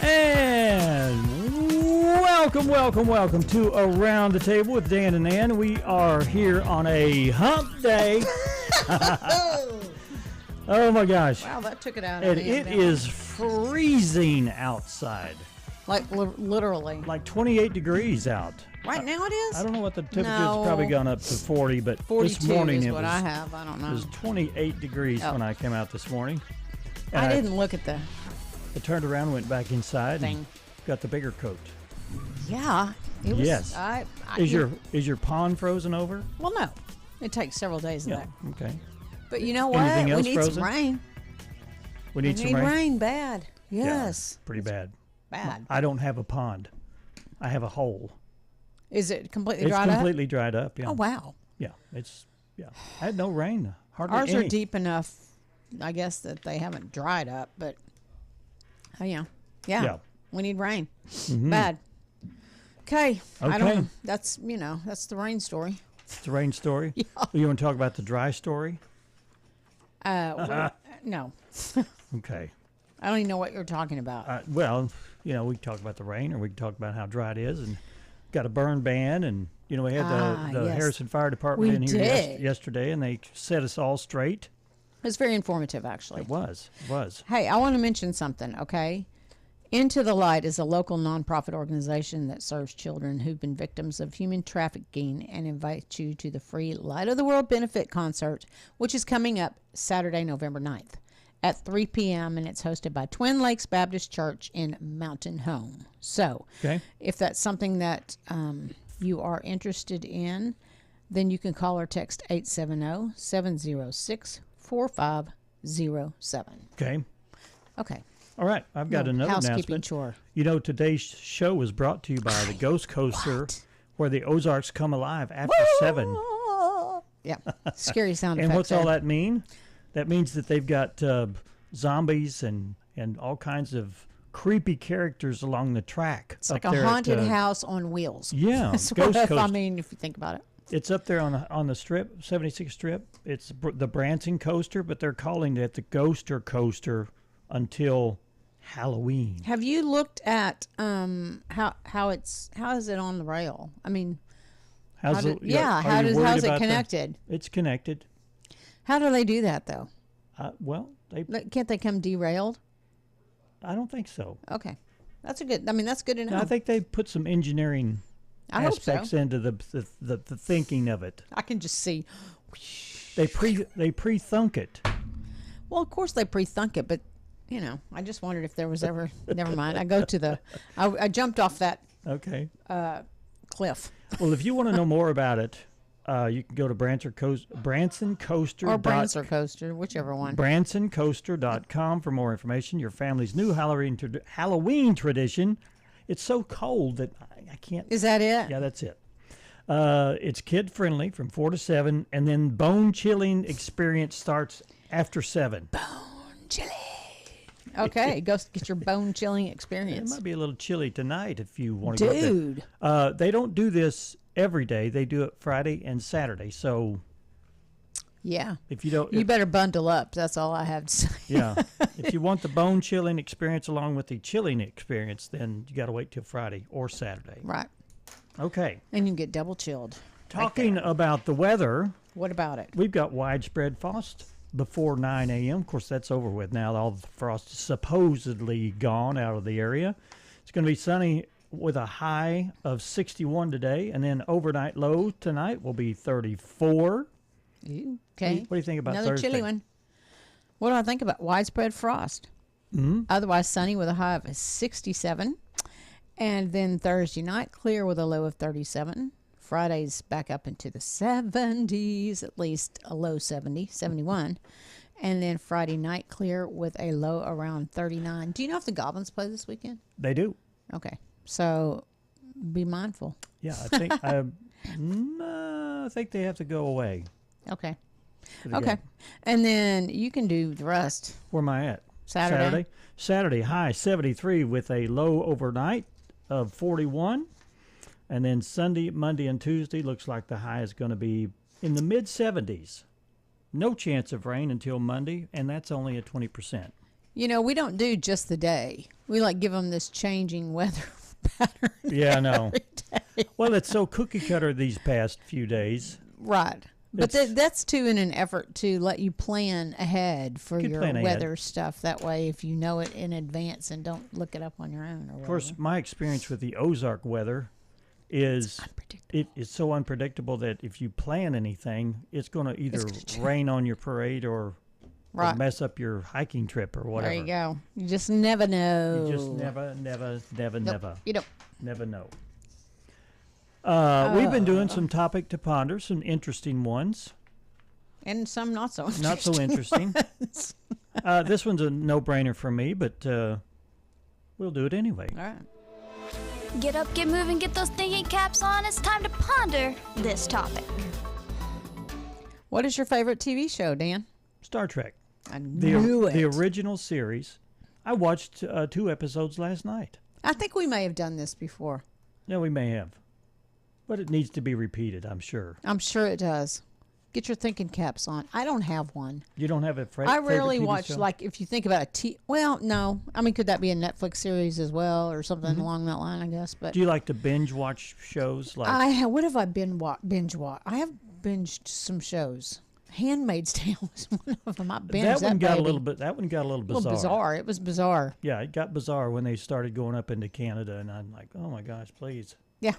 And welcome to Around the Table with Dan and Ann. We are here on a hump day. Oh my gosh. Wow, that took it out And of me. it is freezing outside. Like literally. Like 28 degrees out. Right now it is? I don't know what the temperature's probably gone up to 40, but 42 this morning is it what was, I have. I don't know. It was 28 degrees when I came out this morning. And I didn't look at the I turned around, went back inside, thing. and got the bigger coat. Yeah. It was, Yes. Is your pond frozen over? Well, no. It takes several days of that. Okay. But you know what? Anything else we need frozen? some rain. We need some rain? bad. Yes. Yeah, pretty bad. Bad. I don't have a pond. I have a hole. Is it completely It's dried completely dried up. Yeah. up? Oh, wow. Yeah. I had no rain. Hardly Ours any. are deep enough, I guess, that they haven't dried up, but yeah. We need rain. Mm-hmm. Bad. Okay. I Okay. don't. That's that's the rain story. It's the rain story. Yeah. You want to talk about the dry story? No. Okay. I don't even know what you're talking about. Well, we can talk about the rain, or we can talk about how dry it is, and got a burn ban, and we had the yes. Harrison Fire Department We in here did. yesterday, and they set us all straight. It's very informative, actually. It was. Hey, I want to mention something, okay? Into the Light is a local nonprofit organization that serves children who've been victims of human trafficking and invites you to the free Light of the World benefit concert, which is coming up Saturday, November 9th at 3 p.m., and it's hosted by Twin Lakes Baptist Church in Mountain Home. So if that's something that you are interested in, then you can call or text 870-706-4507. Okay. All right. I've got another housekeeping announcement. chore. Today's show was brought to you by the Ghost Coaster, where the Ozarks come alive after 7. Yeah. Scary sound And effects. what's all that mean? That means that they've got zombies and all kinds of creepy characters along the track. It's like a haunted house on wheels. Yeah. That's Ghost what Coaster. I mean, if you think about it. It's up there on the strip, 76 strip. It's the Branson Coaster, but they're calling it the Ghoster Coaster until Halloween. Have you looked at how is it on the rail? I mean, how is it connected? It's connected. How do they do that though? Can't they come derailed? I don't think so. Okay, that's good to know. No, I think they put some engineering aspects into the thinking of it. I can just see. They pre-thunk it. Well, of course they pre-thunk it, but I just wondered if there was ever. Never mind. I jumped off that. Okay. Cliff. Well, if you want to know more about it, you can go to Branson Coaster. Or Branson Coaster, whichever one. BransonCoaster.com for more information. Your family's new Halloween tradition. It's so cold that I can't. Is that it? Yeah, that's it. It's kid-friendly from 4 to 7, and then bone-chilling experience starts after 7. Bone-chilling. Okay, go get your bone-chilling experience. It might be a little chilly tonight if you want to Dude. go there. They don't do this every day. They do it Friday and Saturday. So, yeah. If you don't, you better bundle up. That's all I have to say. Yeah. If you want the bone-chilling experience along with the chilling experience, then you got to wait till Friday or Saturday. Right. Okay. And you can get double chilled. Talking about the weather. What about it? We've got widespread frost before 9 a.m. Of course, that's over with now. All the frost is supposedly gone out of the area. It's going to be sunny with a high of 61 today, and then overnight low tonight will be 34. Okay. What do you think about Another Thursday? chilly one. What do I think about widespread frost? Mm-hmm. Otherwise sunny with a high of 67. And then Thursday night clear with a low of 37. Friday's back up into the 70s, at least a low 71. And then Friday night clear with a low around 39. Do you know if the Goblins play this weekend? They do. Okay. So be mindful. Yeah, I think I think they have to go away. Okay. Okay. And then you can do the rest. Where am I at? Saturday. Saturday, high 73 with a low overnight of 41. And then Sunday, Monday, and Tuesday looks like the high is going to be in the mid-70s. No chance of rain until Monday, and that's only at 20%. You know, we don't do just the day. We like give them this changing weather pattern. Yeah, I know. every day. Well, it's so cookie cutter these past few days. Right. But It's- that's too in an effort to let you plan ahead for You your plan ahead. weather stuff. That way, if you know it in advance and don't look it up on your own. Or Of course, my experience with the Ozark weather is it's so unpredictable that if you plan anything, it's going to either rain on your parade or Right. mess up your hiking trip or whatever. There you go. You just never know. You just never You don't. know. We've been doing some topic to ponder, some interesting ones. And some not so interesting. Not so interesting. This one's a no-brainer for me, but we'll do it anyway. All right. Get up, get moving, get those thinking caps on. It's time to ponder this topic. What is your favorite TV show, Dan? Star Trek. I knew it. The original series. I watched 2 episodes last night. I think we may have done this before. Yeah, we may have. But it needs to be repeated, I'm sure. I'm sure it does. Get your thinking caps on. I don't have one. You don't have a I rarely favorite TV watch, show? like, if you think about well, no. I mean, could that be a Netflix series as well or something along that line, I guess? But Do you like to binge watch shows? Like what have I binge watched? I have binged some shows. Handmaid's Tale was one of them. I binged that one got baby. a little bit. That one got a little A little bizarre. bizarre. It was bizarre. Yeah, it got bizarre when they started going up into Canada, and I'm like, oh my gosh, please. Yeah.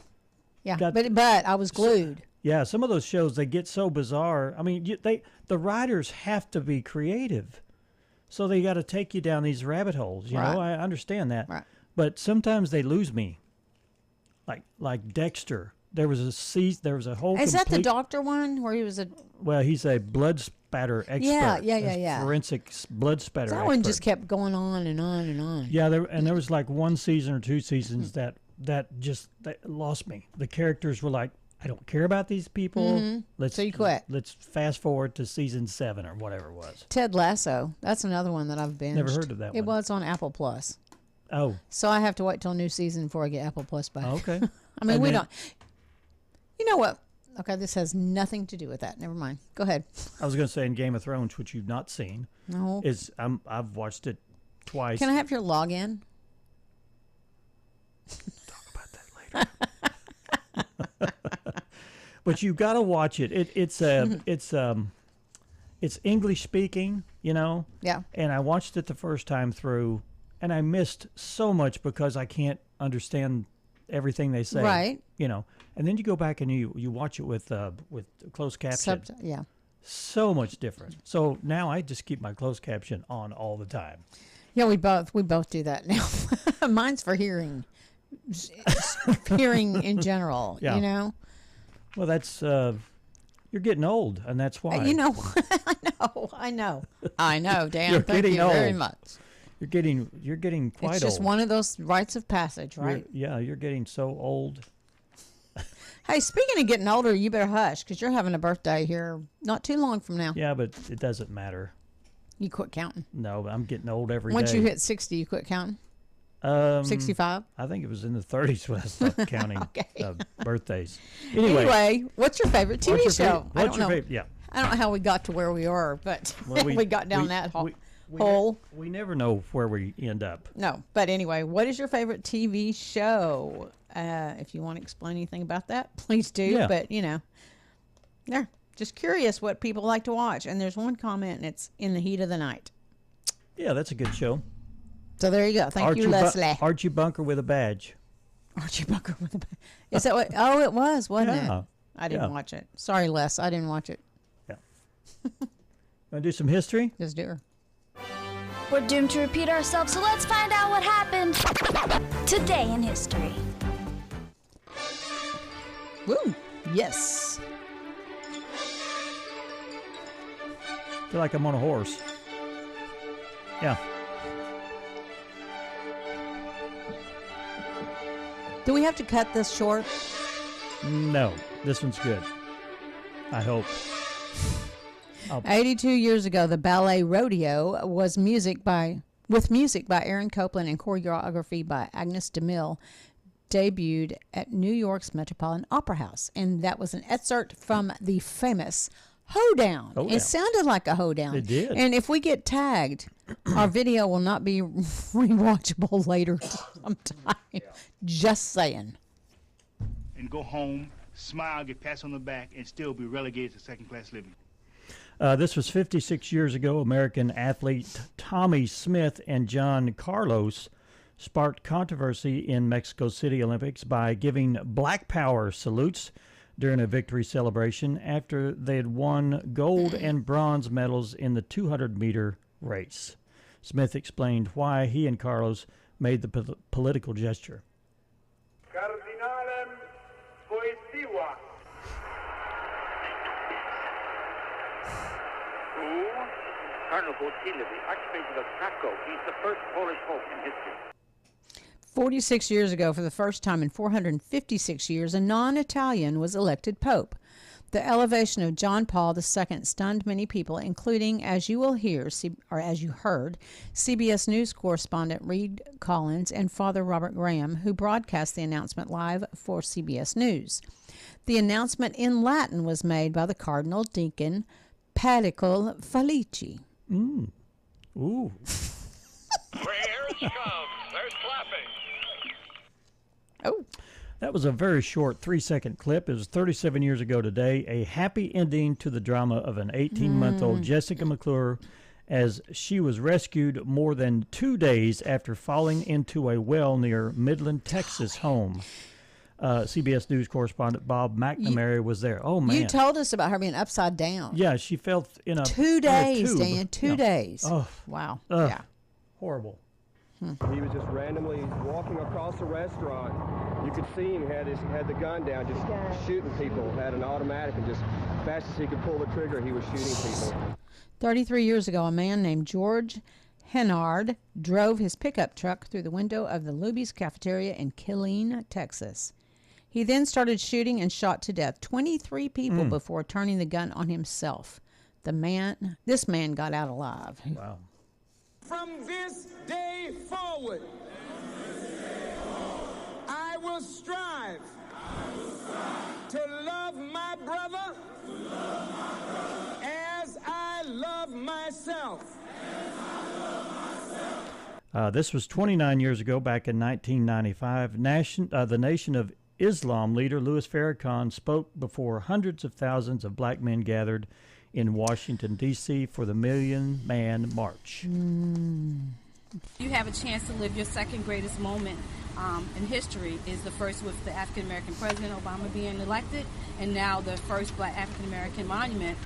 Yeah. Got- But I was glued. Yeah, some of those shows they get so bizarre. I mean, the writers have to be creative, so they got to take you down these rabbit holes. You Right. know, I understand that, Right. but sometimes they lose me. Like Dexter, there was a whole. Is that the complete- doctor one where he was a... Well, he's a blood spatter expert. Yeah, a forensic blood spatter. That expert. one just kept going on and on and on. Yeah, there was like one season or 2 seasons that lost me. The characters were like, I don't care about these people. So you quit. Let's fast forward to season 7 or whatever it was. Ted Lasso. That's another one that I've binged. Never heard of that It one. was on Apple Plus. Oh, So I have to wait till a new season before I get Apple Plus back. okay. I mean, And we then- don't... You know what? Okay, this has nothing to do with that. Never mind. Go ahead. I was going to say in Game of Thrones, which you've not seen, No. I've watched it twice. Can I have your login? talk about that later? But you got to watch it. It's English speaking, you know. Yeah. And I watched it the first time through, and I missed so much because I can't understand everything they say. Right. You know, and then you go back and you watch it with closed caption. Yeah. So much different. So now I just keep my closed caption on all the time. Yeah, we both do that now. Mine's for hearing. Hearing in general, Yeah. you know. Well, that's you're getting old, and that's why. You know, I know, Dan. You're Thank getting you very old. much. You're getting quite It's just old. one of those rites of passage, right? You're getting so old. Hey, speaking of getting older, you better hush because you're having a birthday here not too long from now. Yeah, but it doesn't matter. You quit counting. No, I'm getting old every day. Once you hit 60, you quit counting. 65. I think it was in the 30s when I stopped counting Okay. birthdays. Anyway, what's your favorite TV what's your show? favorite- I what's don't your know. favorite? Yeah. I don't know how we got to where we are, but Well, we got down that hole. We never know where we end up. No, but anyway, what is your favorite TV show? If you want to explain anything about that, please do. Yeah. But, you know, there. Just curious what people like to watch. And there's one comment, and it's In the Heat of the Night. Yeah, that's a good show. So there you go. Thank you, Leslie. Archie Bunker with a badge. Archie Bunker with a... Is that what... Oh, it was, wasn't Yeah. it? I didn't watch it. Sorry, Les. I didn't watch it. Yeah. Want to do some history? Just do her. We're doomed to repeat ourselves, so let's find out what happened today in history. Woo! Yes. Feel like I'm on a horse. Yeah. Do we have to cut this short? No, this one's good. I hope. 82 years ago, the ballet Rodeo was music by Aaron Copland and choreography by Agnes DeMille, debuted at New York's Metropolitan Opera House. And that was an excerpt from the famous Hoedown. Hoedown. It sounded like a hoedown. It did. And if we get tagged, Our video will not be rewatchable later sometime. Just saying. And go home, smile, get pats on the back, and still be relegated to second-class living. This was 56 years ago. American athlete Tommy Smith and John Carlos sparked controversy in Mexico City Olympics by giving Black Power salutes during a victory celebration after they had won gold and bronze medals in the 200-meter race. Smith explained why he and Carlos made the political gesture. Cardinalem Wojtyła. Who? Cardinal Wojtyła, the Archbishop of Krakow. He's the first Polish pope in history. 46 years ago, for the first time in 456 years, a non-Italian was elected pope. The elevation of John Paul II stunned many people, including, as you will hear, or as you heard, CBS News correspondent Reed Collins and Father Robert Graham, who broadcast the announcement live for CBS News. The announcement in Latin was made by the Cardinal Deacon Padicol Felici. Ooh. Prayers come. There's clapping. Oh. That was a very short 3-second clip. It was 37 years ago today. A happy ending to the drama of an 18-month-old Jessica McClure as she was rescued more than 2 days after falling into a well near Midland, Texas home. CBS News correspondent Bob McNamara was there. Oh, man. You told us about her being upside down. Yeah, she fell in a 2 days, tube. Dan. 2 days. Oh, Wow. ugh. Yeah. Horrible. He was just randomly walking across the restaurant. You could see him had the gun down, just shooting people. Had an automatic, and just fast as he could pull the trigger, he was shooting people. 33 years ago, a man named George Hennard drove his pickup truck through the window of the Luby's cafeteria in Killeen, Texas. He then started shooting and shot to death 23 people before turning the gun on himself. This man got out alive. Wow. From this day forward, I will strive to love my brother as I love myself. This was 29 years ago, back in 1995. The Nation of Islam leader Louis Farrakhan spoke before hundreds of thousands of black men gathered in Washington, D.C. for the Million Man March. You have a chance to live your second greatest moment in history. Is the first with the African American President Obama being elected, and now the first black African American monument.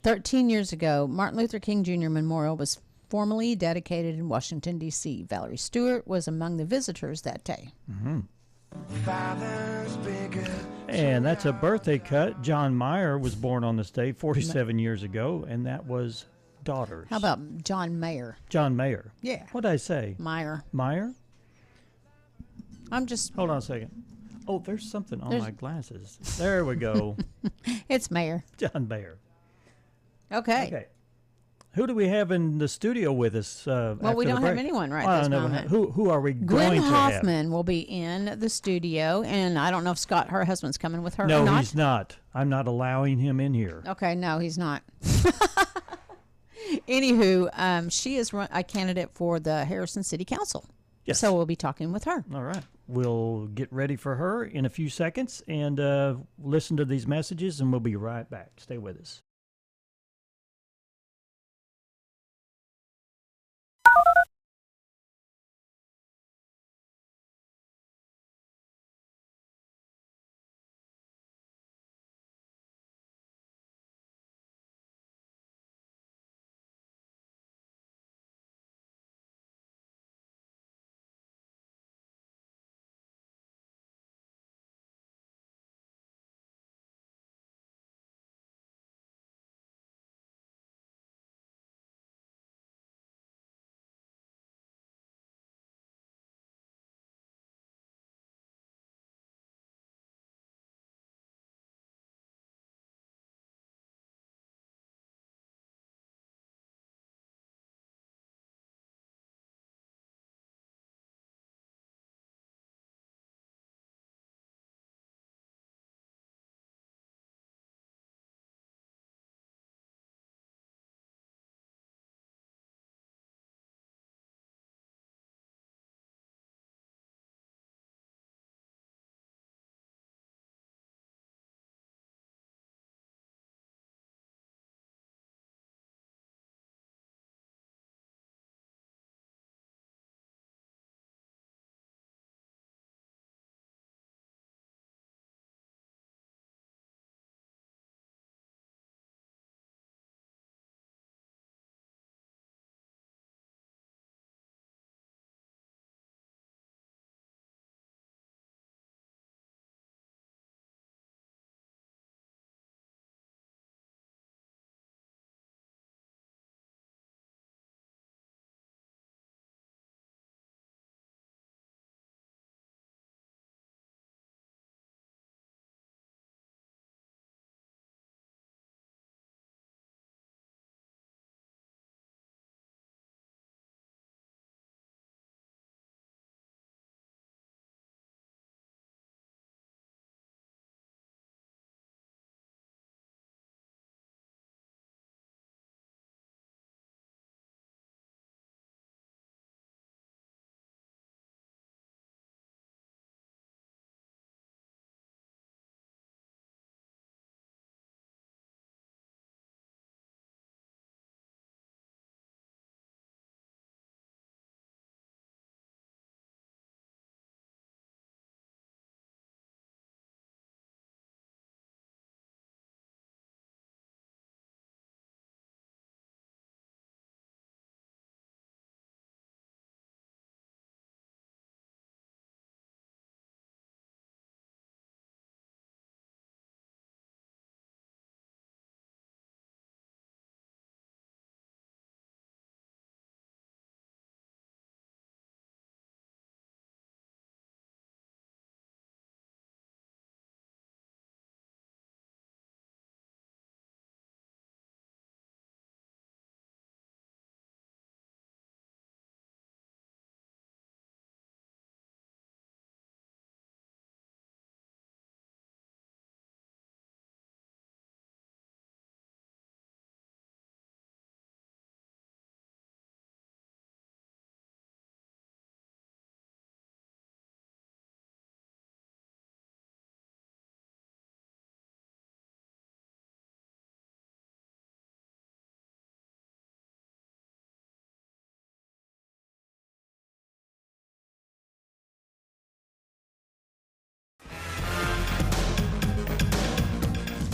13 years ago, Martin Luther King Jr. Memorial was formally dedicated in Washington, D.C. Valerie Stewart was among the visitors that day. And that's a birthday cut. John Mayer was born on this day 47 years ago, and that was daughters. How about John Mayer? John Mayer. Yeah. What did I say? Meyer. Meyer? I'm just... Hold on a second. Oh, there's something on my glasses. There we go. It's Mayer. John Mayer. Okay. Who do we have in the studio with us? Well, we don't have anyone right this moment. Who are we Gwen going to have? Hoffman will be in the studio, and I don't know if Scott, her husband's, coming with her or No, not. he's not. I'm not allowing him in here. Okay, no, he's not. Anywho, she is a candidate for the Harrison City Council. Yes. So we'll be talking with her. All right. We'll get ready for her in a few seconds and listen to these messages, and we'll be right back. Stay with us.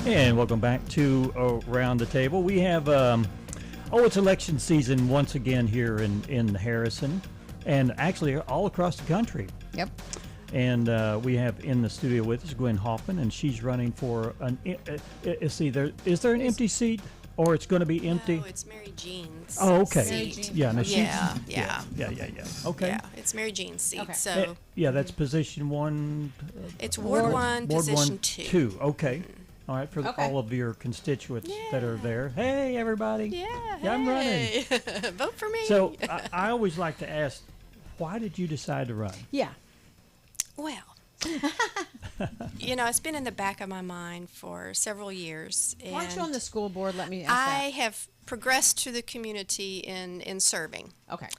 And welcome back to Around the Table. We have, it's election season once again here in Harrison, and actually all across the country. Yep. And we have in the studio with us Gwen Hoffman, and she's running for an. Is there an empty seat, or it's going to be empty? No, it's Mary Jean's. Oh, okay. Seat. Yeah, no, yeah. Okay. Yeah, it's Mary Jean's seat. Okay. So yeah, that's position 1. it's Ward 1, position 2. Okay. All right, for all of your constituents that are there. Hey, everybody. Yeah, I'm running. Vote for me. So I always like to ask, why did you decide to run? Yeah. Well, it's been in the back of my mind for several years. Why aren't you on the school board? Let me ask I that. have progressed to the community in serving. Okay.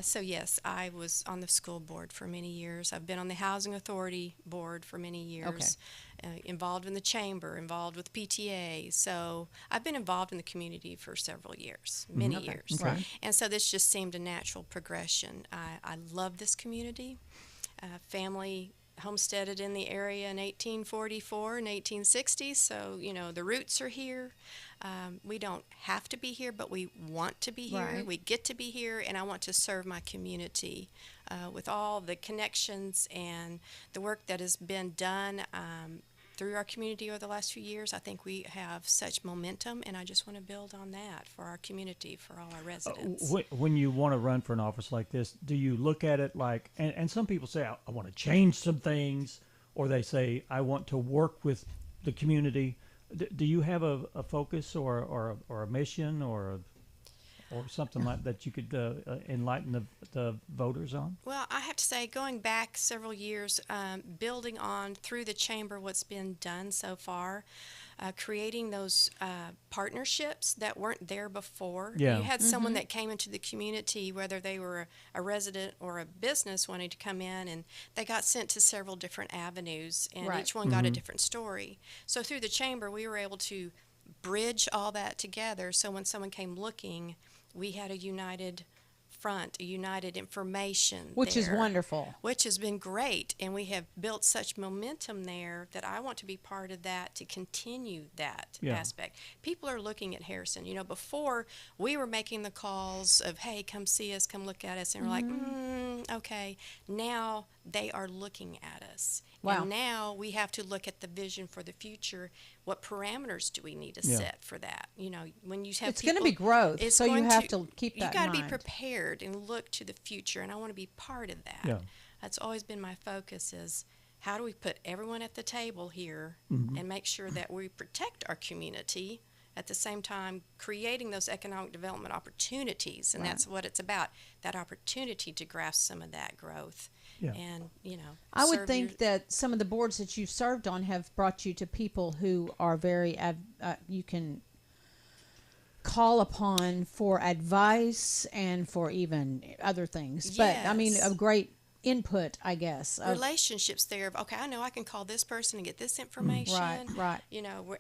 So yes, I was on the school board for many years. I've been on the Housing Authority board for many years. Involved in the chamber, involved with PTA. So I've been involved in the community for several years, many years. Right. And so this just seemed a natural progression. I love this community. Family homesteaded in the area in 1844 and 1860, so the roots are here. We don't have to be here, but we want to be here. Right. We get to be here, and I want to serve my community with all the connections and the work that has been done through our community over the last few years. I think we have such momentum, and I just want to build on that for our community, for all our residents. When you want to run for an office like this, do you look at it like, and some people say, I want to change some things, or they say, I want to work with the community. Do you have a focus or a mission or something like that you could enlighten the voters on? Well, I have to say, going back several years, building on through the chamber what's been done so far, creating those partnerships that weren't there before. Yeah. You had someone that came into the community, whether they were a resident or a business wanting to come in, and they got sent to several different avenues, and Right. each one got a different story. So through the chamber, we were able to bridge all that together, so when someone came looking, we had a united front, a united information Which is there, wonderful. which has been great, and we have built such momentum there that I want to be part of that, to continue that aspect. People are looking at Harrison. Before we were making the calls of, hey, come see us, come look at us, and we're like, okay. Now they are looking at us. Wow. And now we have to look at the vision for the future. What parameters do we need to set for that? When you have It's going to be growth, so you have to keep that in mind. You got to be mind. prepared and look to the future, and I want to be part of that. Yeah. That's always been my focus, is how do we put everyone at the table here and make sure that we protect our community, at the same time creating those economic development opportunities, and that's what it's about, that opportunity to grasp some of that growth. Yeah. And, I would think that some of the boards that you've served on have brought you to people who are very, you can call upon for advice and for even other things. But, I mean, a great input, I guess. Relationships there of, okay, I know I can call this person and get this information. Right.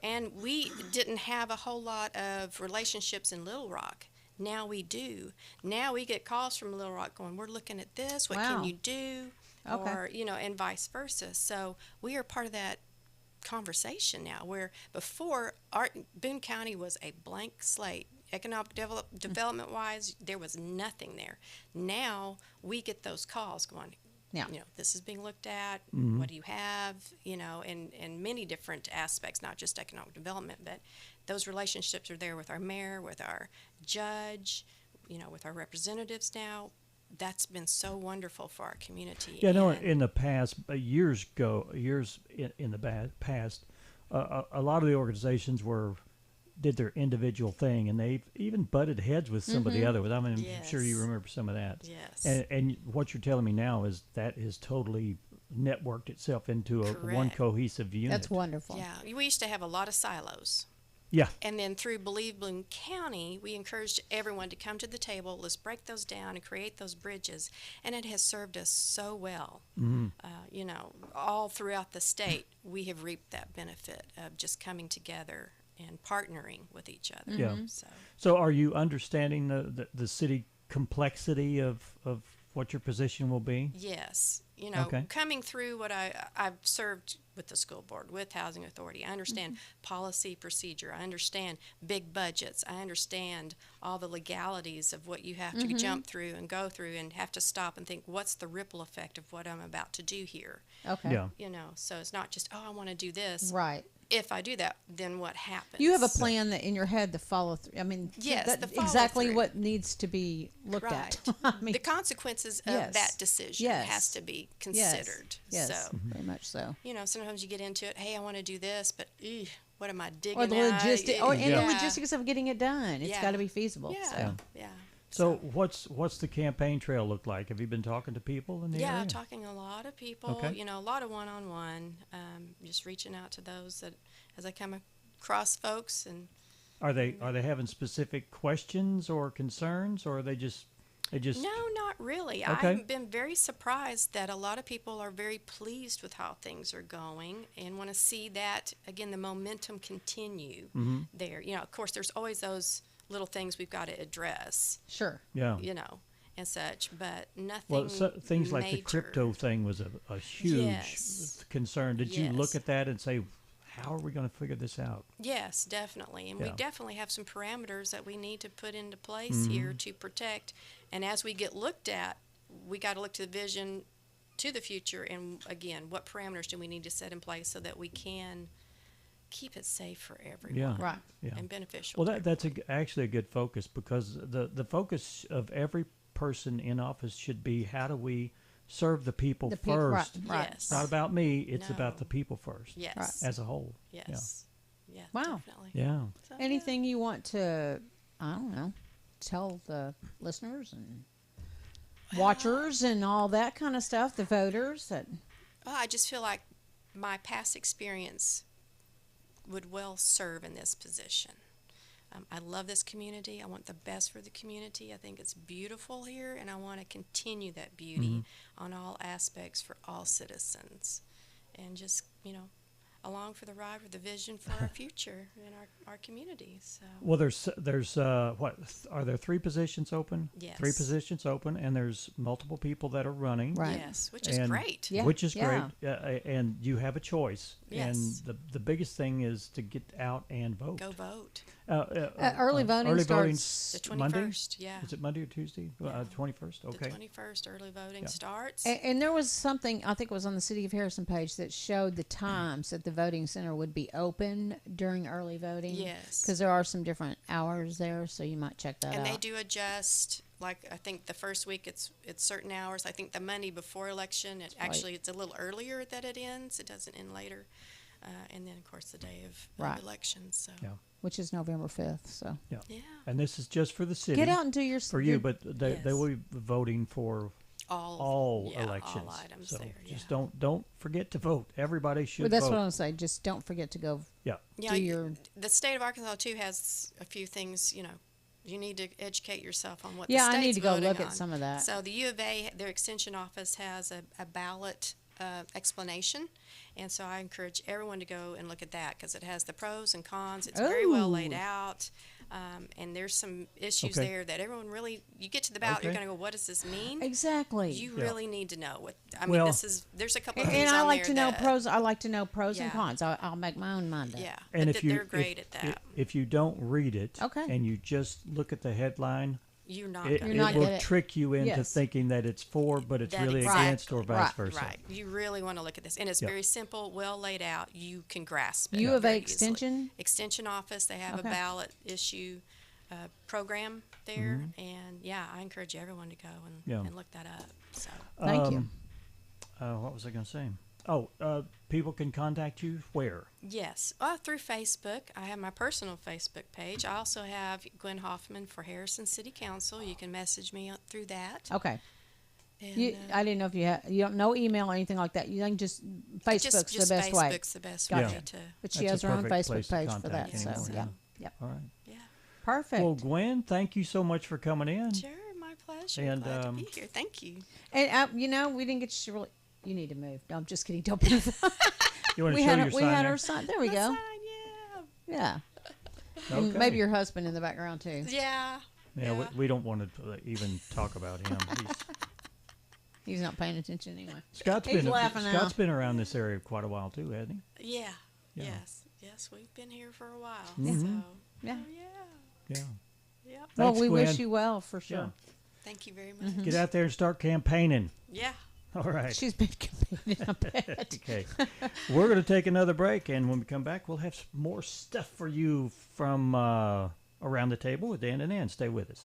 And we didn't have a whole lot of relationships in Little Rock. Now we do. Now we get calls from Little Rock going, we're looking at this, what can you do? Okay. Or, and vice versa. So we are part of that conversation now, where before Boone County was a blank slate. Economic development wise, there was nothing there. Now we get those calls going, this is being looked at, what do you have, in many different aspects, not just economic development, but those relationships are there with our mayor, with our judge, with our representatives now. That's been so wonderful for our community. Yeah, no, in the past, years in the past, a lot of the organizations did their individual thing, and they've even butted heads with some of the other ones. I mean, I'm sure you remember some of that. Yes. And what you're telling me now is that has totally networked itself into one cohesive unit. That's wonderful. Yeah, we used to have a lot of silos. Yeah. And then through Believe Boone County, we encouraged everyone to come to the table. Let's break those down and create those bridges. And it has served us so well. All throughout the state, we have reaped that benefit of just coming together and partnering with each other. Yeah. So are you understanding the city complexity of what your position will be? Yes. Okay. Coming through what I've served with the school board, with housing authority. I understand policy, procedure. I understand big budgets. I understand all the legalities of what you have to jump through and go through, and have to stop and think, what's the ripple effect of what I'm about to do here? Okay. Yeah. You know, so it's not just, oh, I want to do this. Right. If I do that, then what happens? You have a plan that in your head to follow through. I mean, Yes, that's the follow exactly through. what needs to be looked Right. at. I mean, The consequences yes. of that decision Yes. has to be yes. considered. Yes, So, very much so. you know, sometimes you get into it, hey, I want to do this, but what am I digging Or the at? logistics, and Yeah. the logistics of getting it done. It's Yeah. got to be feasible. Yeah. So. Yeah. So what's the campaign trail look like? Have you been talking to people in the Yeah, area? talking to a lot of people, Okay. you know, a lot of one-on-one, just reaching out to those that, as I come across folks, and Are they having specific questions or concerns, or are they just no, not really. Okay. I've been very surprised that a lot of people are very pleased with how things are going and want to see that, again, the momentum continue there. You know, of course, there's always those little things we've got to address, Sure. yeah? you know, and such, but nothing Well, things like the major. crypto thing was a huge Yes. concern. Did you look Yes. at that and say, how are we going to figure this out? Yes, definitely. And we Yeah. definitely have some parameters that we need to put into place here to protect. And as we get looked at, we got to look to the vision to the future. And again, what parameters do we need to set in place so that we can keep it safe for everyone Yeah. Right. Yeah. and beneficial? Well, that's actually a good focus, because the focus of every person in office should be, how do we serve the people The people, first? right. Yes. It's not about me. It's about No. the people first. Yes. As a whole. Yes. Yeah, Wow. definitely. Yeah. So, Anything you want to, I don't know, tell the listeners and watchers and all that kind of stuff, the voters that. Well, I just feel like my past experience would well serve in this position. I love this community. I want the best for the community. I think it's beautiful here, and I want to continue that beauty on all aspects for all citizens. And just, you know, along for the ride with the vision for our future in our community. So. Well, there's what are there 3 positions open? Yes. 3 positions open, and there's multiple people that are running. Right. Yes, which is And- great. Yeah. Which is yeah. great, and you have a choice. Yes. And the biggest thing is to get out and vote. Go vote. Early voting voting's The Monday? 21st, yeah. Is it Monday or Tuesday? 21st. Okay. The 21st early voting Yeah. starts. And there was something, I think it was on the City of Harrison page, that showed the times that the voting center would be open during early voting. Yes. Because there are some different hours there, so you might check that And out. they do adjust. Like, I think the first week it's certain hours. I think the Monday before election, actually it's a little earlier that it ends. It doesn't end later. And then, of course, the day of Right. election. So Yeah. Which is November 5th, so. Yeah. yeah, And this is just for the city. Get out and do your... for you, but they Yes. will be voting for all yeah, elections. all items so there. Yeah. just don't forget to vote. Everybody should Well, that's vote. what I'm saying. Just don't forget to go Yeah. Yeah, do your... the state of Arkansas too has a few things. You know, you need to educate yourself on what. Yeah, the I need state's to go voting look at on. some of that. So the U of A, their extension office has a ballot explanation, and so I encourage everyone to go and look at that because it has the pros and cons. It's very well laid Ooh. out, and there's some issues Okay. there that everyone really. You get to the ballot, you're Okay. going to go, "What does this mean?" Exactly. You Yeah. really need to know what. I mean, Well- there's a couple of And things I on like there to know that- pros. I like to know pros and Yeah. cons. I'll make my own mind up. Yeah, And but if you they're great at that. if you don't read it, Okay. and you just look at the headline, You're not. it, gonna You're not will gonna- trick you into Yes. thinking that it's for, but it's That really exactly. against, or vice Right, versa. Right. You really want to look at this. And it's Yeah. very simple, well laid out. You can grasp it. U of A very easily. Extension? Extension office, they have Okay. a ballot issue program there. And yeah, I encourage everyone to go Yeah. and look that up. So Thank you. What was I going to say? People can contact you where? yes, through Facebook. I have my personal Facebook page. I also have Gwen Hoffman for Harrison City Council. You can message me through that. Okay. And, I didn't know if you don't no email or anything like that. You think just Facebook's just the best way. Facebook's the best Gotcha. way to. But she That's has a her own perfect place Facebook to page for that. contact So anyone, yeah. yeah. Yep. All right. Yeah. Perfect. Well, Gwen, thank you so much for coming in. Sure, my pleasure. And, Glad to be here. Thank you. And we didn't get you really. You need to move. No, I'm just kidding. Don't put it. You want to we show had your we sign had there? our sign. There we My go. sign, Yeah. Okay. And maybe your husband in the background too. yeah. Yeah, we don't want to even talk about him. He's not paying attention anyway. Scott's He's laughing now. Scott's been around this area quite a while too, hasn't he? Yeah. Yeah. Yes, we've been here for a while. Mhm. So, Yeah. Yeah. Yep. Well, Thanks, we Gwen. wish you well for sure. Yeah. Thank you very much. Get out there and start campaigning. Yeah. All right. She's been campaigning, I bet. Okay. We're going to take another break, and when we come back, we'll have some more stuff for you from Around the Table with Dan and Ann. Stay with us.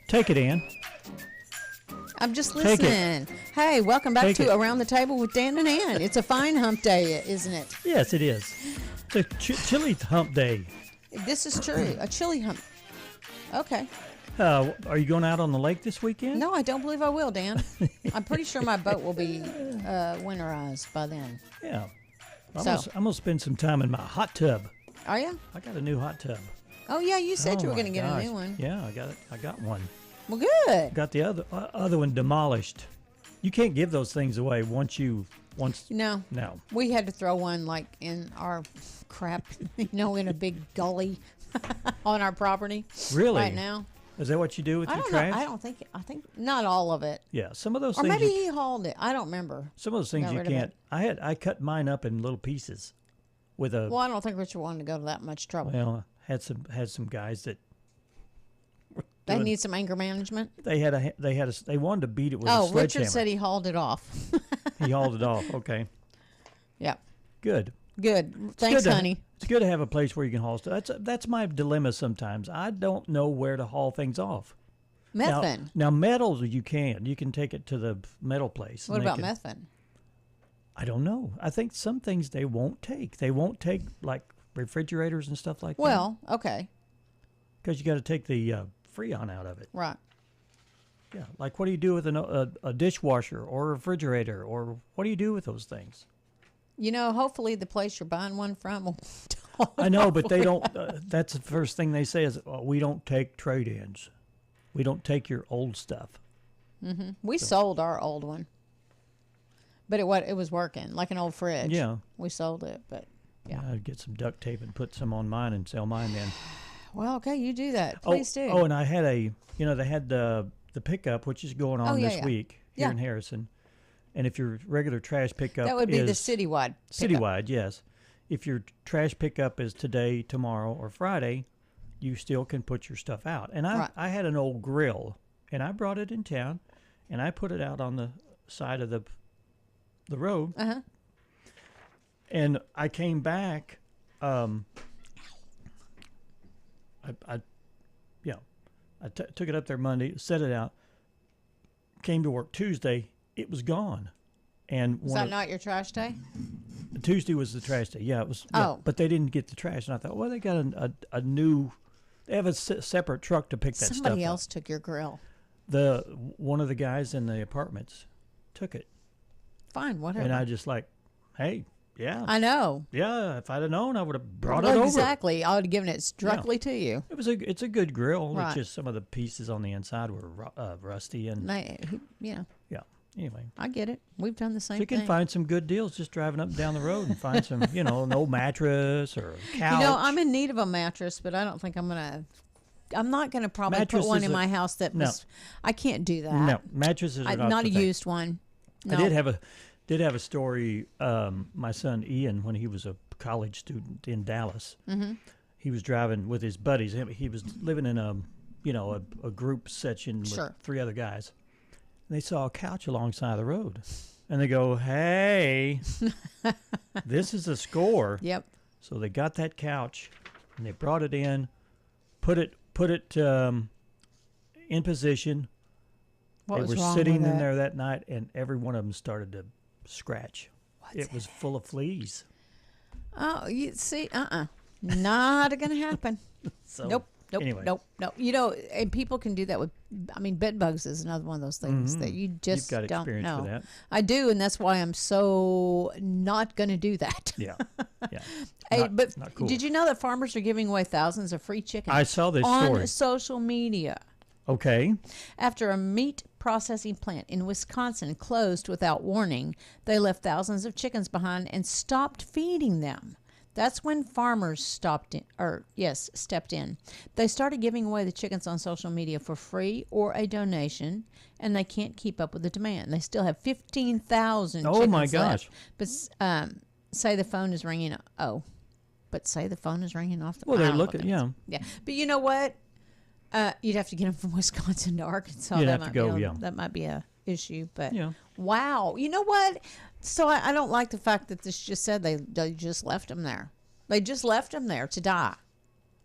Take it, Ann. I'm just Take it. listening. Hey, welcome back Take to it. Around the Table with Dan and Ann. It's a fine hump day, isn't it? Yes, it is. It's a chilly hump day. This is true. A chilly hump. Okay. Are you going out on the lake this weekend? No, I don't believe I will, Dan. I'm pretty sure my boat will be winterized by then. Yeah. I'm So- gonna spend some time in my hot tub. Are you? I got a new hot tub. Oh, yeah, you said you were my going to get gosh. a new one. Yeah, I got one. Well, good. Got the other one demolished. You can't give those things away once. No. No. We had to throw one like in our crap, in a big gully on our property. Really? Right now. Is that what you do with I your don't trash? know. I think not all of it. Yeah, some of those Or things. maybe he hauled it. I don't remember. Some of those things Got you rid of can't. it. I cut mine up in little pieces with a. Well, I don't think Richard wanted to go to that much trouble. Well, had some guys that. They need some anger management. They wanted to beat it with a Oh, sledgehammer. Richard said he hauled it off. He hauled it off. Okay. Yeah. Good. Thanks, honey. It's good to have a place where you can haul stuff. That's my dilemma sometimes. I don't know where to haul things off. Methvin. Now metals you can take it to the metal place. What about Methvin? I don't know. I think some things they won't take. They won't take like refrigerators and stuff like that. Well, okay. Because you got to take the Freon out of it. Right. Yeah. Like what do you do with a dishwasher or a refrigerator, or what do you do with those things? Hopefully the place you're buying one from will. I know, but they don't. That's the first thing they say is, we don't take trade-ins. We don't take your old stuff. Mm-hmm. We sold our old one, but it was working like an old fridge. Yeah, we sold it, but yeah, I'd get some duct tape and put some on mine and sell mine then. Well, okay, you do that, please do. Oh, and I had they had the pickup, which is going on this week here in Harrison. And if your regular trash pickup that would be the citywide. Citywide, yes. If your trash pickup is today, tomorrow, or Friday, you still can put your stuff out. And I had an old grill, and I brought it in town, and I put it out on the side of the road. Uh-huh. And I came back. I took it up there Monday, set it out. Came to work Tuesday. It was gone. And was that not your trash day? Tuesday was the trash day. Yeah, it was. Oh. Yeah, but they didn't get the trash, and I thought, well, they got a new. They have a separate truck to pick that stuff up. Somebody else took your grill. One of the guys in the apartments took it. Fine, whatever. And I just hey, yeah. I know. Yeah, if I'd have known, I would have brought it over. Exactly. I would have given it directly to you. It's a good grill. Right. It's just some of the pieces on the inside were rusty and. Yeah. Yeah. Anyway, I get it. We've done the same thing. So you can find some good deals just driving up and down the road and find some, an old mattress or a couch. I'm in need of a mattress, but I don't think I'm not gonna probably put one in my house that was. I can't do that. No, mattresses are not a used one. No. I did have a story. My son Ian, when he was a college student in Dallas, he was driving with his buddies. He was living in a group section with 3 other guys. They saw a couch alongside the road, and they go, "Hey, this is a score." Yep. So they got that couch, and they brought it in, put it in position. What was were wrong sitting with in it? there that night, and every one of them started to scratch. It was full of fleas. Oh, you see, not gonna happen. So, nope. anyway. Nope. And people can do that with. Bed bugs is another one of those things that you just You've got don't experience know. with that. I do, and that's why I'm so not going to do that. Yeah. Hey, not cool. Did you know that farmers are giving away thousands of free chickens? I saw this on story. social media. Okay. After a meat processing plant in Wisconsin closed without warning, they left thousands of chickens behind and stopped feeding them. That's when farmers stepped in. They started giving away the chickens on social media for free or a donation, and they can't keep up with the demand. They still have 15,000 chickens my gosh. left. But say the phone is ringing. Say the phone is ringing off the. Well, they're looking. Yeah. Yeah, but you know what? You'd have to get them from Wisconsin to Arkansas. You'd have to go. That might be a issue, but yeah. Wow, you know what? So I don't like the fact that this just said they just left them there. They just left them there to die.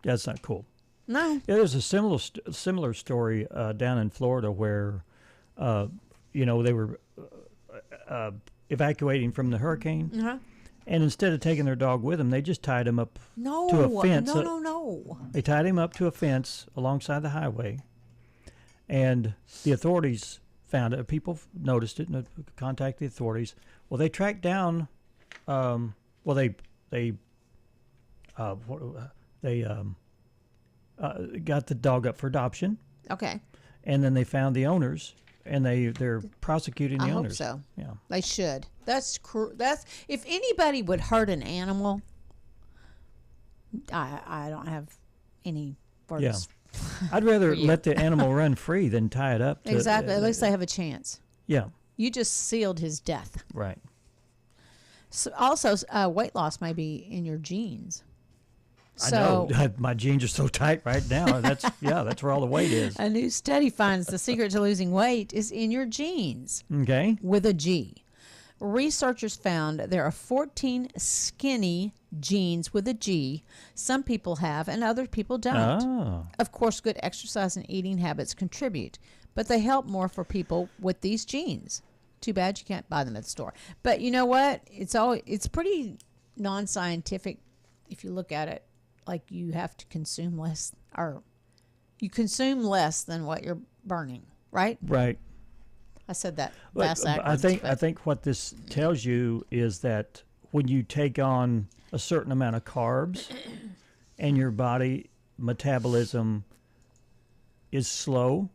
That's not cool. No. Yeah, there's a similar story down in Florida where, they were evacuating from the hurricane, and instead of taking their dog with them, they just tied him up to a fence. No. They tied him up to a fence alongside the highway, and the authorities found it. People noticed it and contacted the authorities. Well, they tracked down. They got the dog up for adoption. Okay. and then they found the owners, and they're prosecuting the I owners. hope so. Yeah. They should. That's if anybody would hurt an animal, I don't have any words. Yeah. I'd rather for you. let the animal run free than tie it up. Exactly. At least they have a chance. Yeah. You just sealed his death. Right. So also, weight loss may be in your genes. I know. My jeans are so tight right now. That's where all the weight is. A new study finds the secret to losing weight is in your genes. Okay. With a G. Researchers found there are 14 skinny genes with a G. Some people have and other people don't. Oh. Of course, good exercise and eating habits contribute, but they help more for people with these genes. Too bad you can't buy them at the store. But you know what? It's pretty non-scientific if you look at it. Like you have to consume less, or you consume less than what you're burning, right? Right. I said that But fast backwards. I think what this tells you is that when you take on a certain amount of carbs and your body metabolism is slow,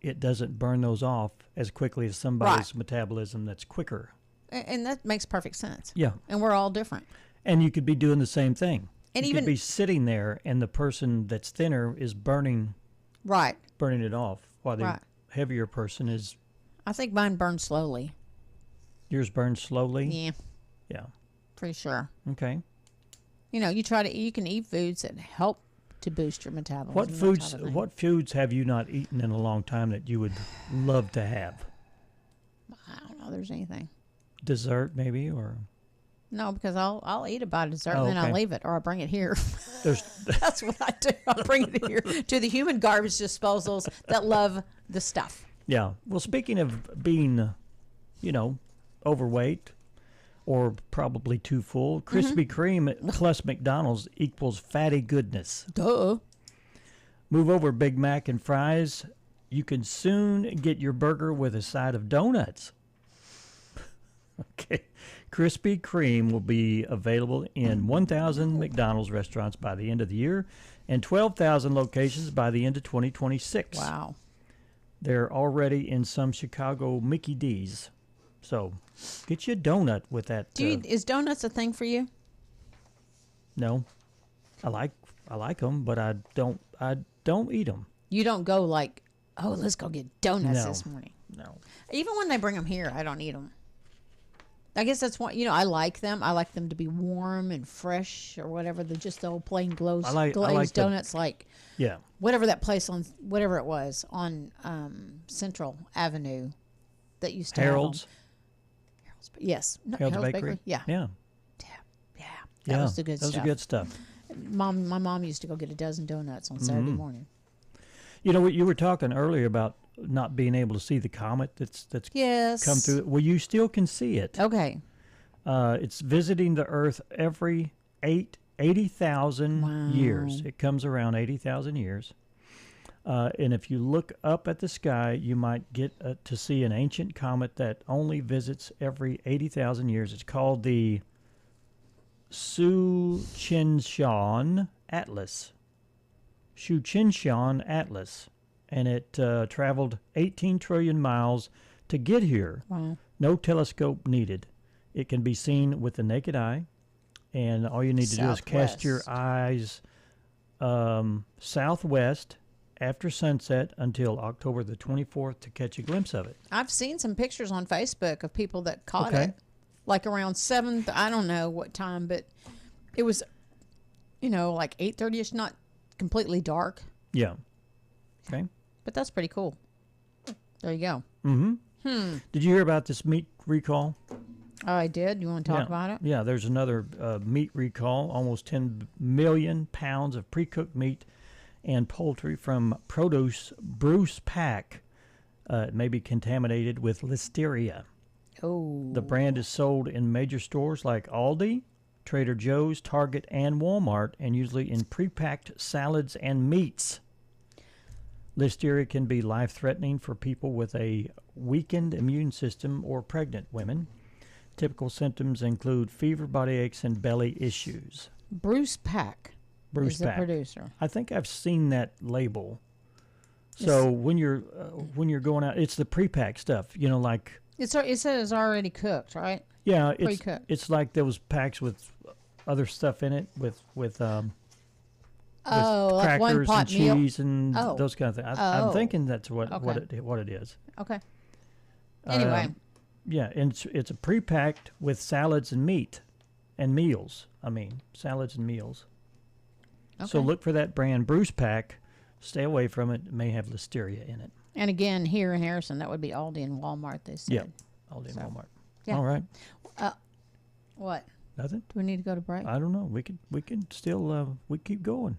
it doesn't burn those off as quickly as somebody's metabolism that's quicker. And that makes perfect sense. Yeah. And we're all different. And you could be doing the same thing. And you even could be sitting there and the person that's thinner is burning it off while the heavier person is. I think mine burns slowly. Yours burns slowly? Yeah. Yeah. Pretty sure. Okay. You know, you can eat foods that help to boost your metabolism. What foods have you not eaten in a long time that you would love to have? I don't know if there's anything. Dessert maybe, or no, because I'll eat a bite of dessert and then okay. I'll leave it, or I bring it here. That's what I do. I'll bring it here to the human garbage disposals that love the stuff. Yeah. Well, speaking of being, overweight or probably too full, Krispy Kreme plus McDonald's equals fatty goodness. Duh. Move over Big Mac and fries. You can soon get your burger with a side of donuts. Okay. Krispy Kreme will be available in 1,000 McDonald's restaurants by the end of the year and 12,000 locations by the end of 2026. Wow. They're already in some Chicago Mickey D's. So get you a donut with that. Is donuts a thing for you? No. I like them, but I don't eat them. You don't go like, oh, let's go get donuts this morning. No. Even when they bring them here, I don't eat them. I guess that's what, I like them. I like them to be warm and fresh or whatever. They're just the old plain glazed donuts, yeah. Whatever that place on, whatever it was, on Central Avenue that used to Harold's? Harold's, yes. No, Harold's Bakery? Yeah. Yeah. That was the good stuff. Those are good stuff. My mom used to go get a dozen donuts on Saturday morning. You know what, you were talking earlier about not being able to see the comet that's come through. Well, you still can see it. Okay. It's visiting the Earth every 80,000 years. It comes around 80,000 years. And if you look up at the sky, you might get to see an ancient comet that only visits every 80,000 years. It's called the Shu-Qinshan Atlas. Shu-Qinshan Atlas. And it traveled 18 trillion miles to get here. Wow. No telescope needed. It can be seen with the naked eye. And all you need to do is cast your eyes southwest after sunset until October the 24th to catch a glimpse of it. I've seen some pictures on Facebook of people that caught it. Like around 7, I don't know what time, but it was, like 8:30ish, not completely dark. Yeah. Okay. But that's pretty cool. There you go. Mm-hmm. Did you hear about this meat recall? Oh, I did? You want to talk about it? Yeah, there's another meat recall. Almost 10 million pounds of pre-cooked meat and poultry from Produce Bruce Pack may be contaminated with listeria. Oh. The brand is sold in major stores like Aldi, Trader Joe's, Target, and Walmart, and usually in pre-packed salads and meats. Listeria can be life-threatening for people with a weakened immune system or pregnant women. Typical symptoms include fever, body aches, and belly issues. Bruce Pack is the producer. I think I've seen that label So when you're going out, it's the pre-packed stuff. You know, like It says it's already cooked, right? yeah, Pre-cooked. it's like those packs with other stuff in it with like one crackers pot and meal. cheese and Oh. those kind of things. Oh. I'm thinking that's what Okay. it is. Okay. Anyway. Yeah, and it's a pre-packed with salads and meat and meals. I mean, salads and meals. So Okay. look for that brand Bruce Pack. Stay away from it. It may have listeria in it. And again, here in Harrison, that would be Aldi and Walmart, they said. Yeah, Aldi and Walmart. Yeah. All right. What? Nothing? Do we need to go to break? I don't know. We can still we keep going.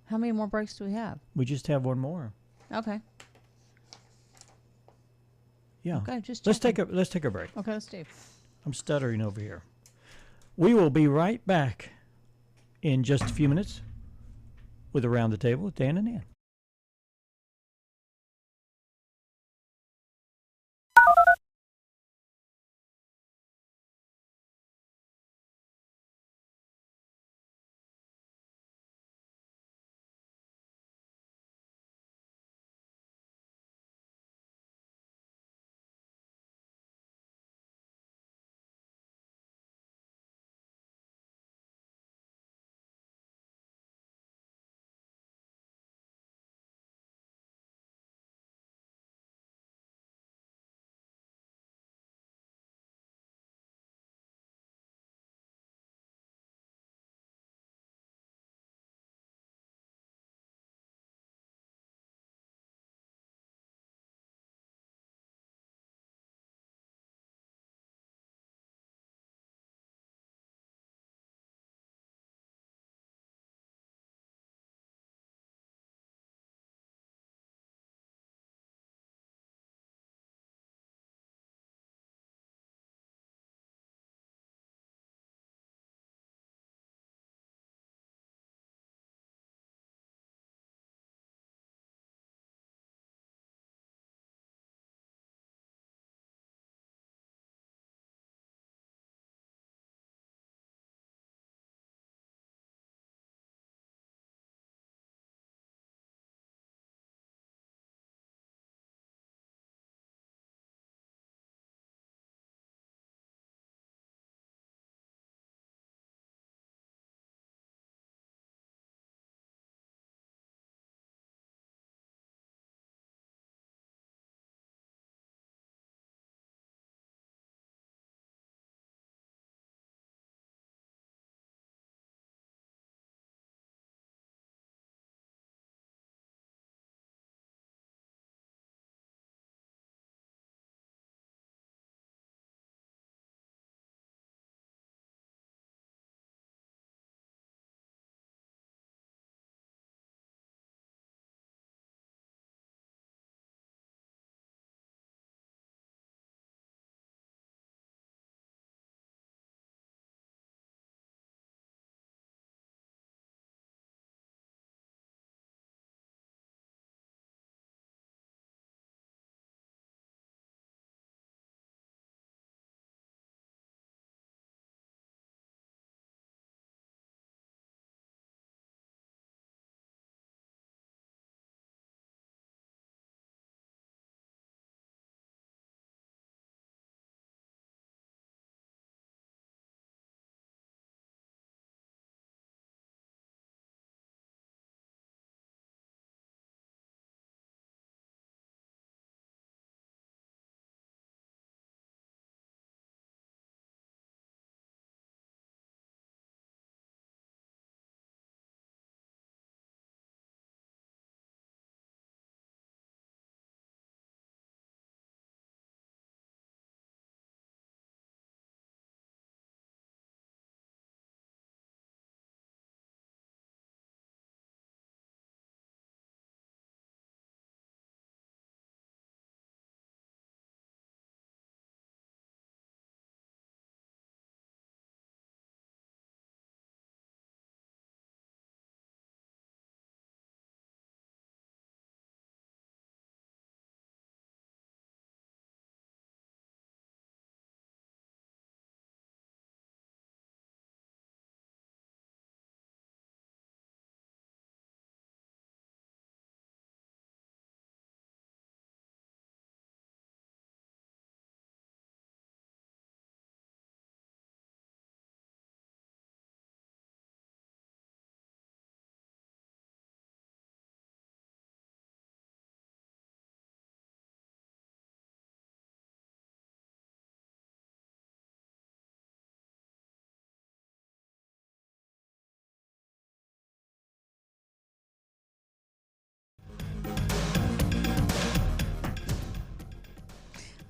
How many more breaks do we have? We just have one more. Okay. Yeah. Okay, just let's checking. take a break. Okay, let's do. I'm stuttering over here. We will be right back in just a few minutes with Around the Table with Dan and Ann.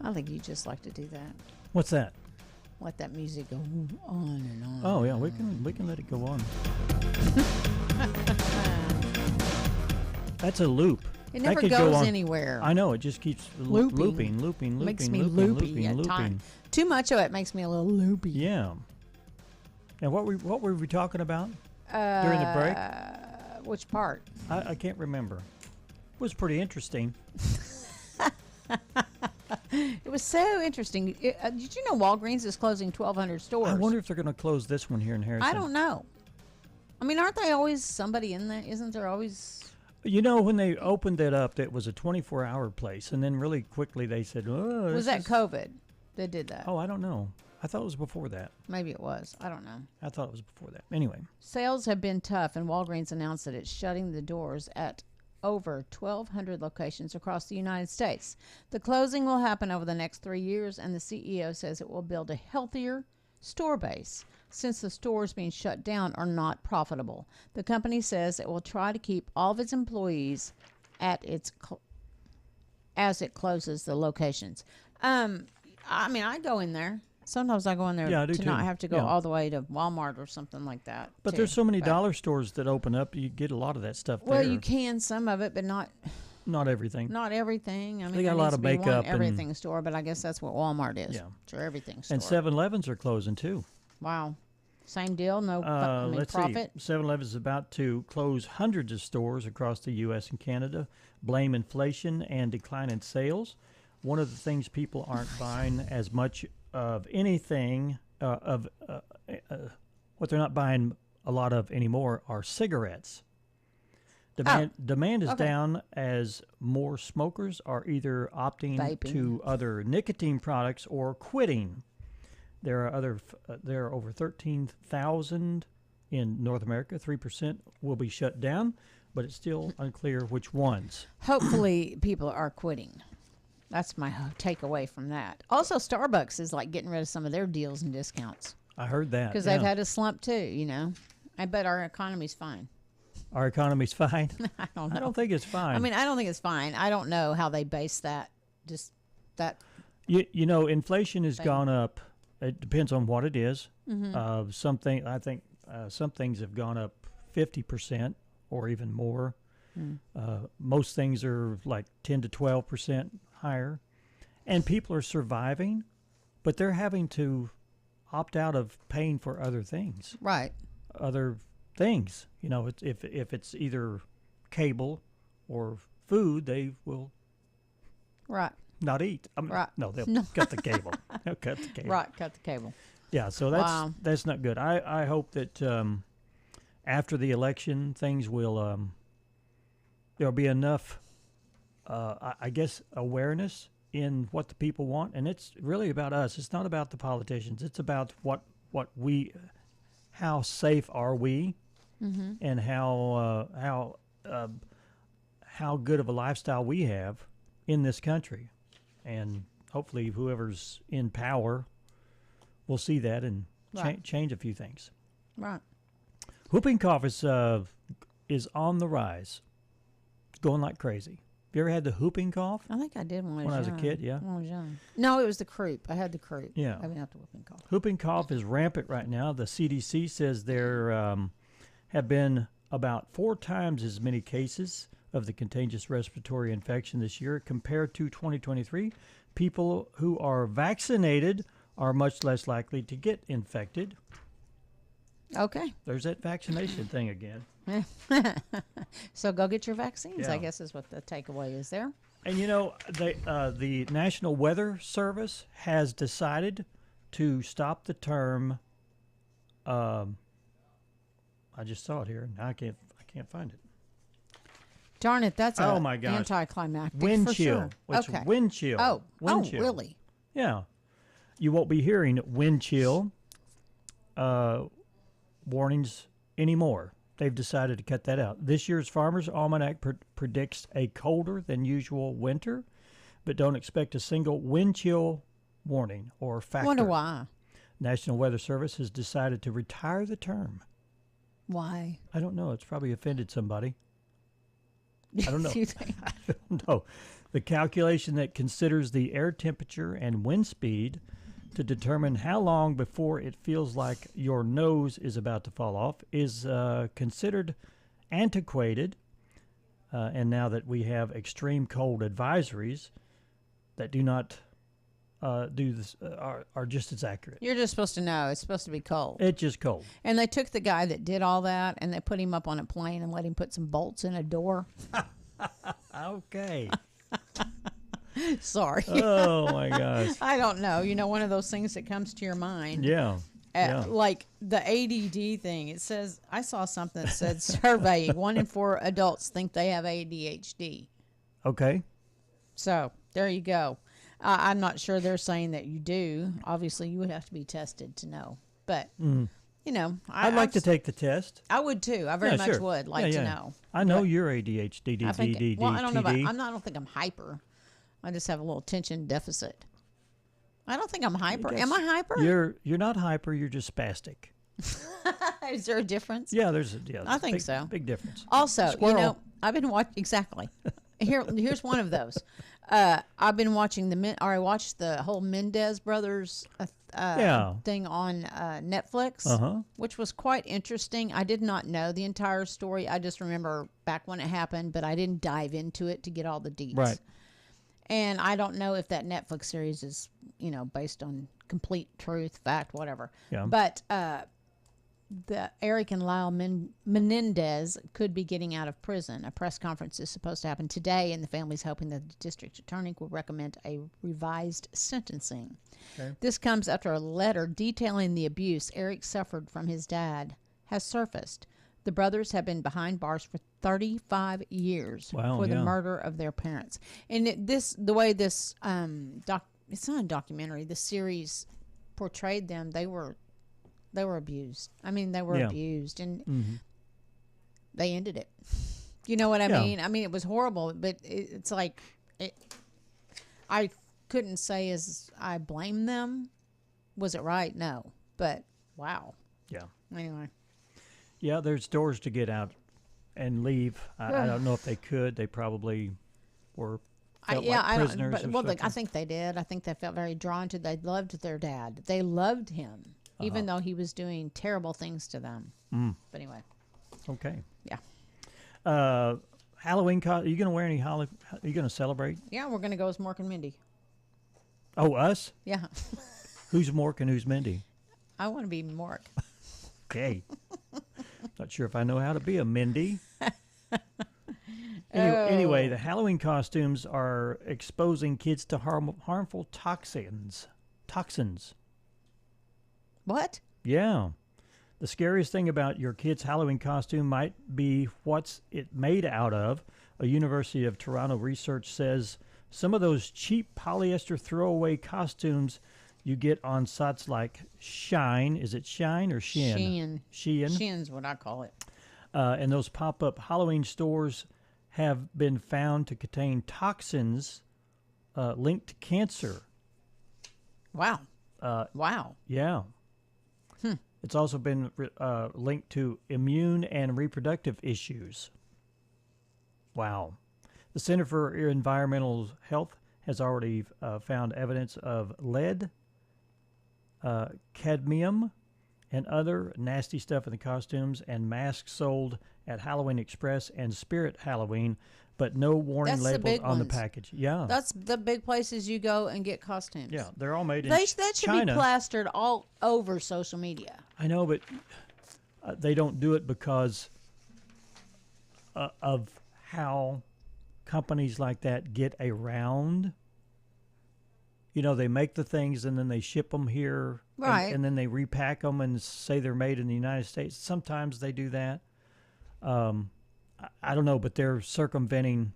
I think you just like to do that. What's that? Let that music go on and on. Oh yeah, we can let it go on. That's a loop. It That never could go goes on. anywhere. I know, it just keeps looping. Makes me looping, loopy looping, at looping. times. Too much of it makes me a little loopy. Yeah. And what were we talking about during the break? Which part? I can't remember. It was pretty interesting. It was so interesting. Did you know Walgreens is closing 1,200 stores? I wonder if they're going to close this one here in Harrison. I don't know. I mean, aren't they always somebody in there? Isn't there always... You know, when they opened it up, it was a 24-hour place, and then really quickly they said, "Oh, was that COVID? They did that. Oh, I don't know. I thought it was before that. Maybe it was. I don't know. I thought it was before that. Anyway. Sales have been tough, and Walgreens announced that it's shutting the doors at over 1,200 locations across the United States. The closing will happen over the next 3 years, and the CEO says it will build a healthier store base since the stores being shut down are not profitable. The company says it will try to keep all of its employees at as it closes the locations. I mean, I go in there. Sometimes I go in there to not have to go all the way to Walmart or something like that. But there's so many dollar stores that open up, you get a lot of that stuff there. Well, you can, some of it, but not everything. Not everything. I mean, they got a lot of makeup. Everything store, but I guess that's what Walmart is. Yeah. It's your everything store. And 7-Elevens are closing too. Wow. Same deal, no let's profit? see. 7-Eleven is about to close hundreds of stores across the U.S. and Canada, blame inflation and decline in sales. One of the things people aren't buying as much of anything, what they're not buying a lot of anymore are cigarettes. Demand is down as more smokers are either opting to other nicotine products or quitting. There are over 13,000 in North America. 3% will be shut down, but it's still unclear which ones. Hopefully, people are quitting. That's my takeaway from that. Also, Starbucks is like getting rid of some of their deals and discounts. I heard that because they've had a slump too. You know, I bet our economy's fine. Our economy's fine. I don't know. I don't think it's fine. I mean, I don't think it's fine. I don't know how they base that. Just that. You know, inflation has gone up. It depends on what it is. Mm-hmm. I think some things have gone up 50% or even more. Most things are like 10 to 12% higher, and people are surviving, but they're having to opt out of paying for other things. Right. Other things. You know, if it's either cable or food, they will. Right. Not eat. Right. No, they'll cut the cable. They'll cut the cable. Right, cut the cable. Yeah, so that's not good. I hope that after the election, things will there'll be enough, I guess, awareness in what the people want, and it's really about us. It's not about the politicians. It's about how safe are we, and how good of a lifestyle we have in this country. And hopefully whoever's in power will see that and change a few things. Right. Whooping cough is on the rise. It's going like crazy. Have you ever had the whooping cough? I think I did when I was a kid, yeah. When I was young. No, it was the croup. I had the croup. Yeah. I haven't had the whooping cough. Whooping cough is rampant right now. The CDC says there have been about 4 times as many cases of the contagious respiratory infection this year compared to 2023. People who are vaccinated are much less likely to get infected. Okay. There's that vaccination thing again. So go get your vaccines, Yeah. I guess is what the takeaway is there. And you know, the National Weather Service has decided to stop the term. I just saw it here. Now I can't find it. Darn it! That's oh my gosh, anticlimactic. Wind for chill. Sure. It's okay. wind chill. Wind chill. Really? Yeah. You won't be hearing wind chill warnings anymore. They've decided to cut that out. This year's Farmer's Almanac predicts a colder than usual winter, but don't expect a single wind chill warning or factor. Wonder why. National Weather Service has decided to retire the term. Why? I don't know. It's probably offended somebody. I don't know. You think? I don't know. The calculation that considers the air temperature and wind speed to determine how long before it feels like your nose is about to fall off is considered antiquated. And now that we have extreme cold advisories that do not do this, are just as accurate. You're just supposed to know. It's supposed to be cold. It's just cold. And they took the guy that did all that and they put him up on a plane and let him put some bolts in a door. Okay. Sorry. Oh, my gosh. I don't know. You know, one of those things that comes to your mind. Yeah. Yeah. Like the ADD thing. It says, I saw something that said, survey, 1 in 4 adults think they have ADHD. Okay. So there you go. I'm not sure they're saying that you do. Obviously, you would have to be tested to know. But, you know. I'd like to take the test. I would too. I very much sure. would like to know. I know you're ADHD. I think, well, I don't know about, I don't think I'm hyper. I just have a little attention deficit. I don't think I'm hyper. Am I hyper? You're not hyper. You're just spastic. Is there a difference? Yeah, I think so. Big difference. Also, Squirrel. you know, I've been watching exactly. Here's one of those. I've been watching I watched the whole Mendez brothers thing on Netflix, which was quite interesting. I did not know the entire story. I just remember back when it happened, but I didn't dive into it to get all the deets. Right. And I don't know if that Netflix series is, you know, based on complete truth, fact, whatever. Yeah. But the Eric and Lyle Menendez could be getting out of prison. A press conference is supposed to happen today, and the family's hoping that the district attorney will recommend a revised sentencing. Okay. This comes after a letter detailing the abuse Eric suffered from his dad has surfaced. The brothers have been behind bars for 35 years for the murder of their parents. And the way this it's not a documentary. The series portrayed them. They were abused. I mean, they were abused, and they ended it. You know what I mean? I mean, it was horrible, but it's like I couldn't say as I blame them. Was it right? No, but wow. Yeah. Anyway. Yeah, there's doors to get out and leave. I don't know if they could. They probably were felt like prisoners. I think they did. I think they felt very drawn to. They loved their dad. They loved him, even though he was doing terrible things to them. But anyway. Okay. Yeah. Halloween. Are you going to wear any Are you going to celebrate? Yeah, we're going to go as Mork and Mindy. Oh, us? Yeah. Who's Mork and who's Mindy? I want to be Mork. Okay. Not sure if I know how to be a Mindy. Anyway, the Halloween costumes are exposing kids to harmful toxins. What? Yeah. The scariest thing about your kid's Halloween costume might be what's it made out of. A University of Toronto research says some of those cheap polyester throwaway costumes you get on sites like Shine. Is it Shine or Shein? Shein. Shein's what I call it. And those pop-up Halloween stores have been found to contain toxins linked to cancer. Wow. Wow. Yeah. It's also been linked to immune and reproductive issues. Wow. The Center for Environmental Health has already found evidence of lead, cadmium, and other nasty stuff in the costumes and masks sold at Halloween Express and Spirit Halloween, but no warning labels on the package. Yeah. That's the big places you go and get costumes. Yeah, they're all made in That should China. be plastered all over social media. I know, but they don't do it because of how companies like that get around. You know, they make the things and then they ship them here. Right. And then they repack them and say they're made in the United States. Sometimes they do that. I don't know, but they're circumventing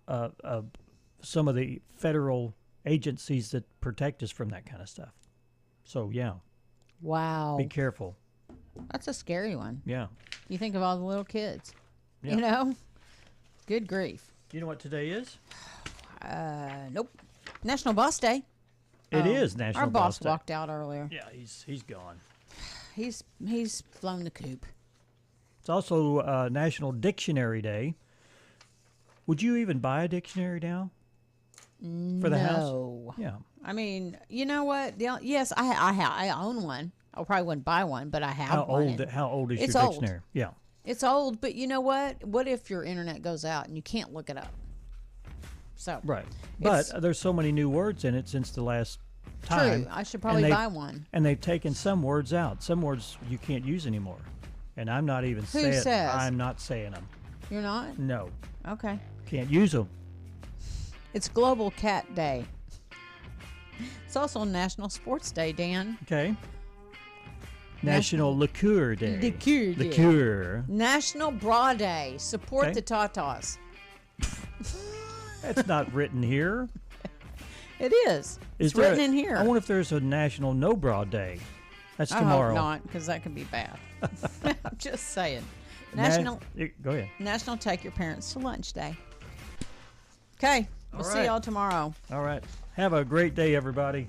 some of the federal agencies that protect us from that kind of stuff. So, yeah. Wow. Be careful. That's a scary one. Yeah. You think of all the little kids. Yeah. You know? Good grief. You know what today is? Nope. National Boss Day. It is National Our Boss boss Day. walked out earlier. Yeah, he's gone. He's flown the coop. It's also National Dictionary Day. Would you even buy a dictionary now for the house? No. Yeah. I mean, you know what? Yes, I own one. I probably wouldn't buy one, but I have How one. old? How old is It's your old. dictionary? Yeah. It's old, but you know what? What if your internet goes out and you can't look it up? So Right. it's- But there's so many new words in it since the last time. True. I should and probably they- buy one. And they've taken some words out. Some words you can't use anymore. And I'm not even Who saying. says? I'm not saying them. You're not? No. Okay. Can't use them. It's Global Cat Day. It's also National Sports Day, Dan. Okay. National Liqueur Day. Liqueur Day. Liqueur. National Bra Day. Support Okay. the Tatas. That's not written here. It is. Is It's there written in here. I wonder if there's a National No Bra Day. That's tomorrow. I hope not, because that could be bad. I'm just saying. Go ahead. National Take Your Parents to Lunch Day. Okay. We'll see right. y'all tomorrow. All right. Have a great day, everybody.